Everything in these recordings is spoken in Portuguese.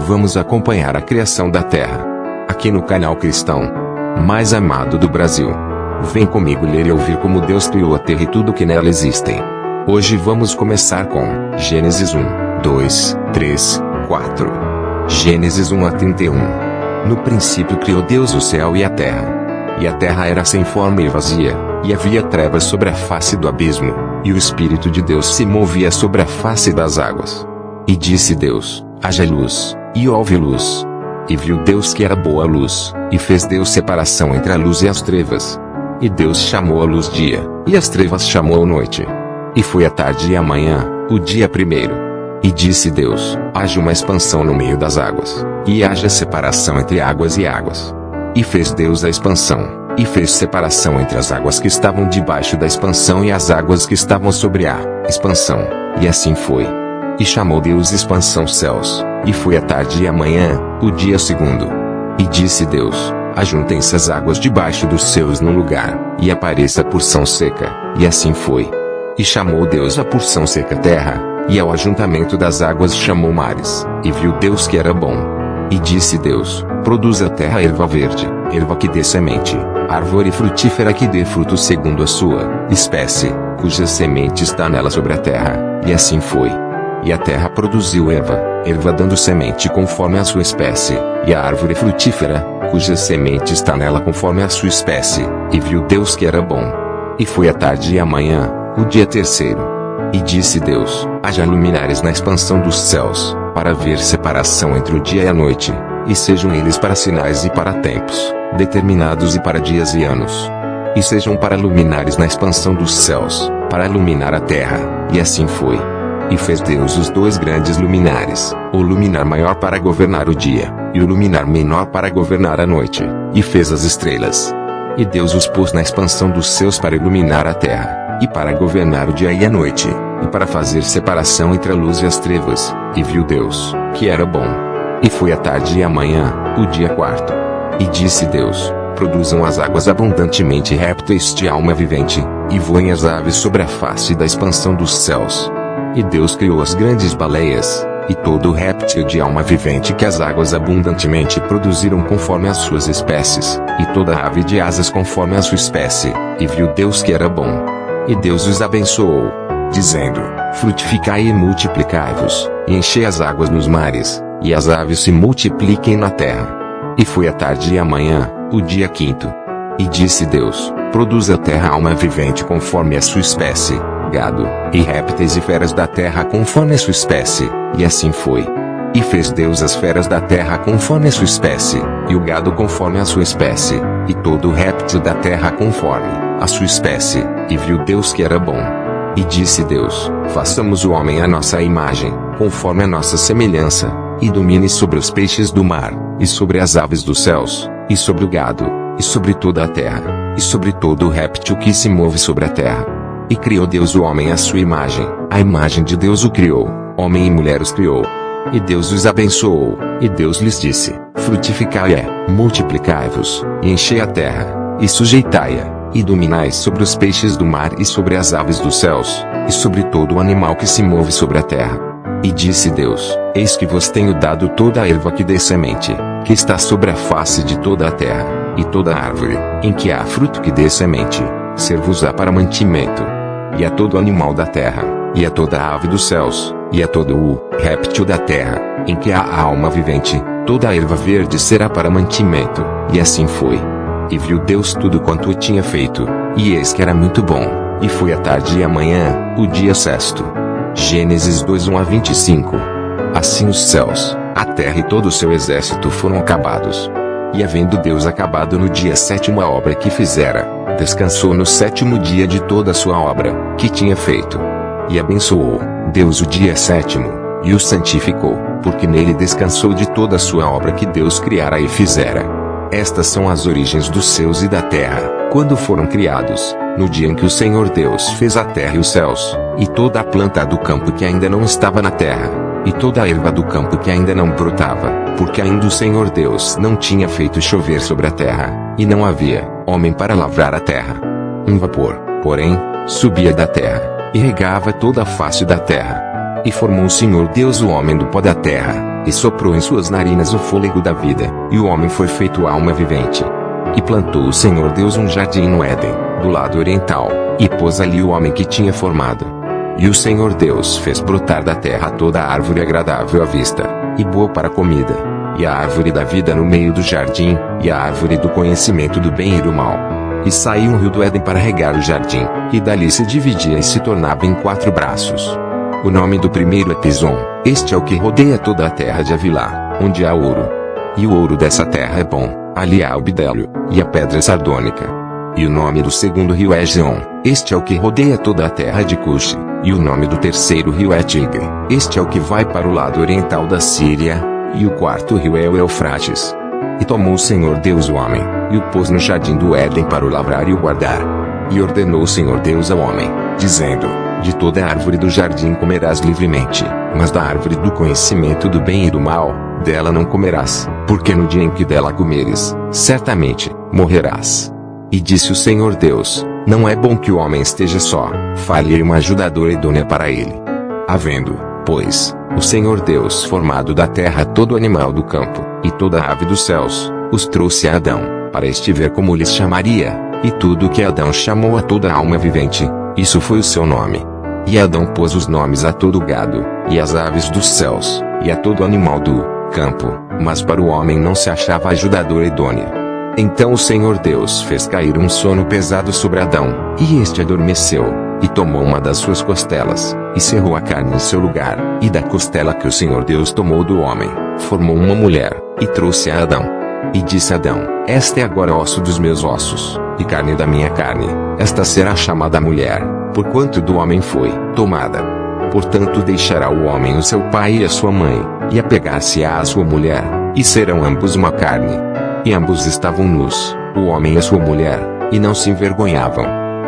vamos acompanhar a criação da Terra. Aqui no canal cristão mais amado do Brasil. Vem comigo ler e ouvir como Deus criou a Terra e tudo que nela existem. Hoje vamos começar com Gênesis 1, 2, 3, 4. Gênesis 1 a 31. No princípio criou Deus o céu e a terra. E a terra era sem forma e vazia, e havia trevas sobre a face do abismo, e o Espírito de Deus se movia sobre a face das águas. E disse Deus: haja luz, e houve luz. E viu Deus que era boa a luz, e fez Deus separação entre a luz e as trevas. E Deus chamou a luz dia, e as trevas chamou a noite. E foi a tarde e a manhã, o dia primeiro. E disse Deus: haja uma expansão no meio das águas, e haja separação entre águas e águas. E fez Deus a expansão, e fez separação entre as águas que estavam debaixo da expansão e as águas que estavam sobre a expansão, e assim foi. E chamou Deus expansão céus, e foi a tarde e a manhã, o dia segundo. E disse Deus: ajuntem-se as águas debaixo dos céus num lugar, e apareça a porção seca, e assim foi. E chamou Deus a porção seca terra, e ao ajuntamento das águas chamou mares, e viu Deus que era bom. E disse Deus: produza a terra erva verde, erva que dê semente, árvore frutífera que dê fruto segundo a sua espécie, cuja semente está nela sobre a terra. E assim foi. E a terra produziu erva, erva dando semente conforme a sua espécie, e a árvore frutífera, cuja semente está nela conforme a sua espécie. E viu Deus que era bom. E foi a tarde e a manhã, o dia terceiro. E disse Deus: haja luminares na expansão dos céus, para haver separação entre o dia e a noite, e sejam eles para sinais e para tempos determinados e para dias e anos. E sejam para luminares na expansão dos céus, para iluminar a terra. E assim foi. E fez Deus os dois grandes luminares, o luminar maior para governar o dia, e o luminar menor para governar a noite. E fez as estrelas. E Deus os pôs na expansão dos céus para iluminar a terra, e para governar o dia e a noite, e para fazer separação entre a luz e as trevas. E viu Deus que era bom. E foi a tarde e a manhã, o dia quarto. E disse Deus: produzam as águas abundantemente répteis de alma vivente, e voem as aves sobre a face da expansão dos céus. E Deus criou as grandes baleias, e todo réptil de alma vivente que as águas abundantemente produziram conforme as suas espécies, e toda ave de asas conforme a sua espécie. E viu Deus que era bom. E Deus os abençoou, dizendo: frutificai e multiplicai-vos, e enchei as águas nos mares, e as aves se multipliquem na terra. E foi a tarde e a manhã, o dia quinto. E disse Deus: produza a terra alma vivente conforme a sua espécie, gado, e répteis e feras da terra conforme a sua espécie. E assim foi. E fez Deus as feras da terra conforme a sua espécie, e o gado conforme a sua espécie, e todo réptil da terra conforme a sua espécie. E viu Deus que era bom. E disse Deus: façamos o homem à nossa imagem, conforme a nossa semelhança, e domine sobre os peixes do mar, e sobre as aves dos céus, e sobre o gado, e sobre toda a terra, e sobre todo o réptil que se move sobre a terra. E criou Deus o homem à sua imagem, a imagem de Deus o criou, homem e mulher os criou. E Deus os abençoou, e Deus lhes disse: frutificai-a, multiplicai-vos, e enchei a terra, e sujeitai-a, e dominai sobre os peixes do mar e sobre as aves dos céus, e sobre todo o animal que se move sobre a terra. E disse Deus: eis que vos tenho dado toda a erva que dê semente, que está sobre a face de toda a terra, e toda árvore, em que há fruto que dê semente, ser-vos-á para mantimento. E a todo animal da terra, e a toda ave dos céus, e a todo o réptil da terra, em que há alma vivente, toda a erva verde será para mantimento. E assim foi. E viu Deus tudo quanto tinha feito, e eis que era muito bom. E foi a tarde e a manhã, o dia sexto. Gênesis 2, 1 a 25. Assim os céus, a terra e todo o seu exército foram acabados. E havendo Deus acabado no dia sétimo a obra que fizera, descansou no sétimo dia de toda a sua obra, que tinha feito. E abençoou Deus o dia sétimo, e o santificou, porque nele descansou de toda a sua obra que Deus criara e fizera. Estas são as origens dos céus e da terra, quando foram criados, no dia em que o Senhor Deus fez a terra e os céus, e toda a planta do campo que ainda não estava na terra, e toda a erva do campo que ainda não brotava, porque ainda o Senhor Deus não tinha feito chover sobre a terra, e não havia homem para lavrar a terra. Um vapor, porém, subia da terra, e regava toda a face da terra. E formou o Senhor Deus o homem do pó da terra, e soprou em suas narinas o fôlego da vida, e o homem foi feito alma vivente. E plantou o Senhor Deus um jardim no Éden, do lado oriental, e pôs ali o homem que tinha formado. E o Senhor Deus fez brotar da terra toda a árvore agradável à vista, e boa para a comida, e a árvore da vida no meio do jardim, e a árvore do conhecimento do bem e do mal. E saiu um rio do Éden para regar o jardim, e dali se dividia e se tornava em 4 braços. O nome do primeiro é Pison, este é o que rodeia toda a terra de Havilá, onde há ouro. E o ouro dessa terra é bom, ali há o bidélio, e a pedra sardônica. E o nome do segundo rio é Geon, este é o que rodeia toda a terra de Cuxi. E o nome do terceiro rio é Tigre, este é o que vai para o lado oriental da Síria. E o quarto rio é o Eufrates. E tomou o Senhor Deus o homem, e o pôs no jardim do Éden para o lavrar e o guardar. E ordenou o Senhor Deus ao homem, dizendo: de toda a árvore do jardim comerás livremente, mas da árvore do conhecimento do bem e do mal, dela não comerás, porque no dia em que dela comeres, certamente, morrerás. E disse o Senhor Deus: não é bom que o homem esteja só, far-lhe uma ajudadora idônea para ele. Havendo, pois, o Senhor Deus formado da terra todo animal do campo, e toda ave dos céus, os trouxe a Adão, para este ver como lhes chamaria, e tudo que Adão chamou a toda alma vivente, isso foi o seu nome. E Adão pôs os nomes a todo gado, e às aves dos céus, e a todo animal do campo, mas para o homem não se achava ajudadora idônea. Então o Senhor Deus fez cair um sono pesado sobre Adão, e este adormeceu, e tomou uma das suas costelas, e cerrou a carne em seu lugar, e da costela que o Senhor Deus tomou do homem, formou uma mulher, e trouxe a Adão. E disse Adão: esta é agora osso dos meus ossos, e carne da minha carne, esta será chamada mulher, porquanto do homem foi tomada. Portanto deixará o homem o seu pai e a sua mãe, e apegar-se-á à sua mulher, e serão ambos uma carne. E ambos estavam nus, o homem e a sua mulher, e não se envergonhavam.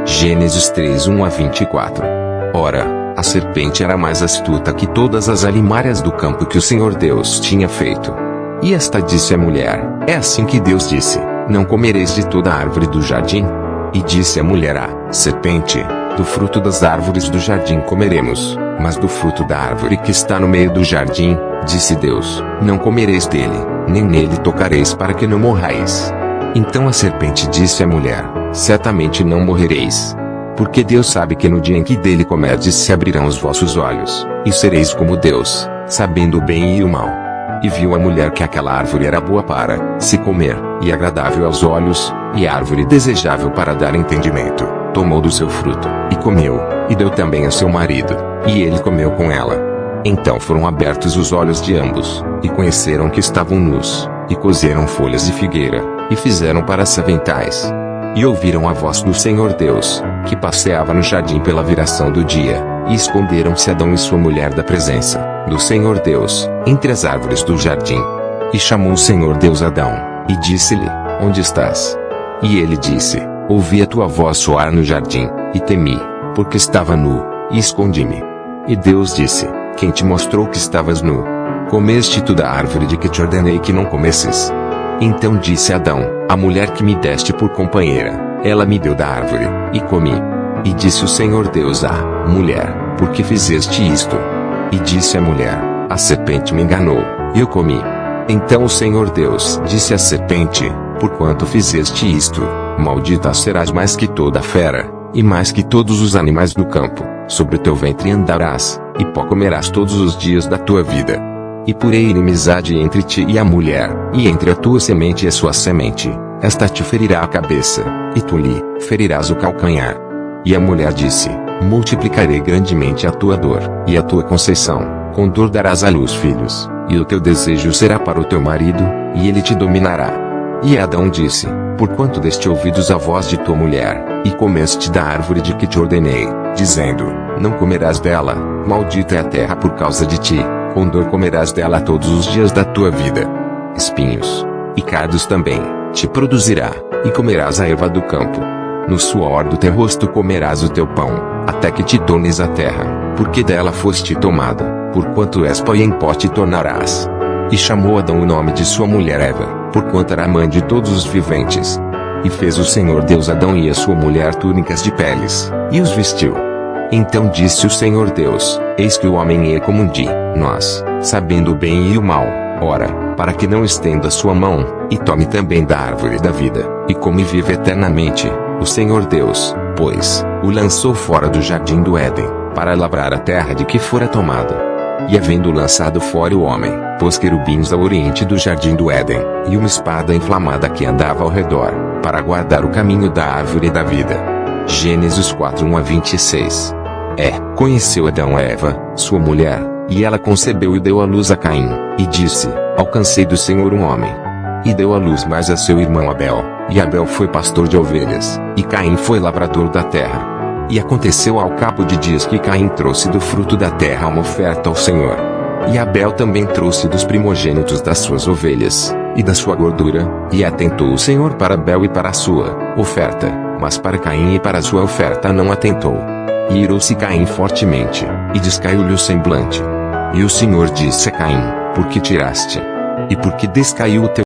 Gênesis 3:1-24. Ora, a serpente era mais astuta que todas as alimárias do campo que o Senhor Deus tinha feito. E esta disse à mulher: é assim que Deus disse: não comereis de toda a árvore do jardim? E disse a mulher à serpente: do fruto das árvores do jardim comeremos, mas do fruto da árvore que está no meio do jardim, disse Deus, não comereis dele, nem nele tocareis para que não morrais. Então a serpente disse à mulher: certamente não morrereis. Porque Deus sabe que no dia em que dele comerdes se abrirão os vossos olhos, e sereis como Deus, sabendo o bem e o mal. E viu a mulher que aquela árvore era boa para se comer, e agradável aos olhos, e árvore desejável para dar entendimento. Tomou do seu fruto, e comeu, e deu também a seu marido, e ele comeu com ela. Então foram abertos os olhos de ambos, e conheceram que estavam nus, e coseram folhas de figueira, e fizeram para se aventais. E ouviram a voz do Senhor Deus, que passeava no jardim pela viração do dia, e esconderam-se Adão e sua mulher da presença do Senhor Deus, entre as árvores do jardim. E chamou o Senhor Deus Adão, e disse-lhe: onde estás? E ele disse: ouvi a tua voz soar no jardim, e temi, porque estava nu, e escondi-me. E Deus disse: quem te mostrou que estavas nu? Comeste tu da árvore de que te ordenei que não comesses? Então disse Adão: a mulher que me deste por companheira, ela me deu da árvore, e comi. E disse o Senhor Deus à mulher: por que fizeste isto? E disse a mulher: a serpente me enganou, e eu comi. Então o Senhor Deus disse à serpente: porquanto fizeste isto, maldita serás mais que toda fera, e mais que todos os animais do campo, sobre o teu ventre andarás, e pó comerás todos os dias da tua vida. E porei inimizade entre ti e a mulher, e entre a tua semente e a sua semente, esta te ferirá a cabeça, e tu lhe ferirás o calcanhar. E a mulher disse: multiplicarei grandemente a tua dor, e a tua conceição, com dor darás à luz filhos, e o teu desejo será para o teu marido, e ele te dominará. E Adão disse: porquanto deste ouvidos à voz de tua mulher, e comeste da árvore de que te ordenei, dizendo: não comerás dela, maldita é a terra por causa de ti, com dor comerás dela todos os dias da tua vida. Espinhos e cardos também te produzirá, e comerás a erva do campo. No suor do teu rosto comerás o teu pão, até que te tornes a terra, porque dela foste tomado, porquanto és pó e em pó te tornarás. E chamou Adão o nome de sua mulher Eva, porquanto era a mãe de todos os viventes. E fez o Senhor Deus Adão e a sua mulher túnicas de peles, e os vestiu. Então disse o Senhor Deus: Eis que o homem é como de nós, sabendo o bem e o mal. Ora, para que não estenda sua mão, e tome também da árvore da vida, e come e vive eternamente, o Senhor Deus, pois, o lançou fora do jardim do Éden, para lavrar a terra de que fora tomado. E havendo lançado fora o homem, pôs querubins ao oriente do jardim do Éden, e uma espada inflamada que andava ao redor, para guardar o caminho da árvore da vida. Gênesis 4, 1-26. Conheceu Adão a Eva, sua mulher, e ela concebeu e deu à luz a Caim, e disse: Alcancei do Senhor um homem. E deu à luz mais a seu irmão Abel, e Abel foi pastor de ovelhas, e Caim foi lavrador da terra. E aconteceu ao cabo de dias que Caim trouxe do fruto da terra uma oferta ao Senhor. E Abel também trouxe dos primogênitos das suas ovelhas, e da sua gordura, e atentou o Senhor para Abel e para a sua oferta, mas para Caim e para a sua oferta não atentou. E irou-se Caim fortemente, e descaiu-lhe o semblante. E o Senhor disse a Caim: Por que tiraste? E por que descaiu o teu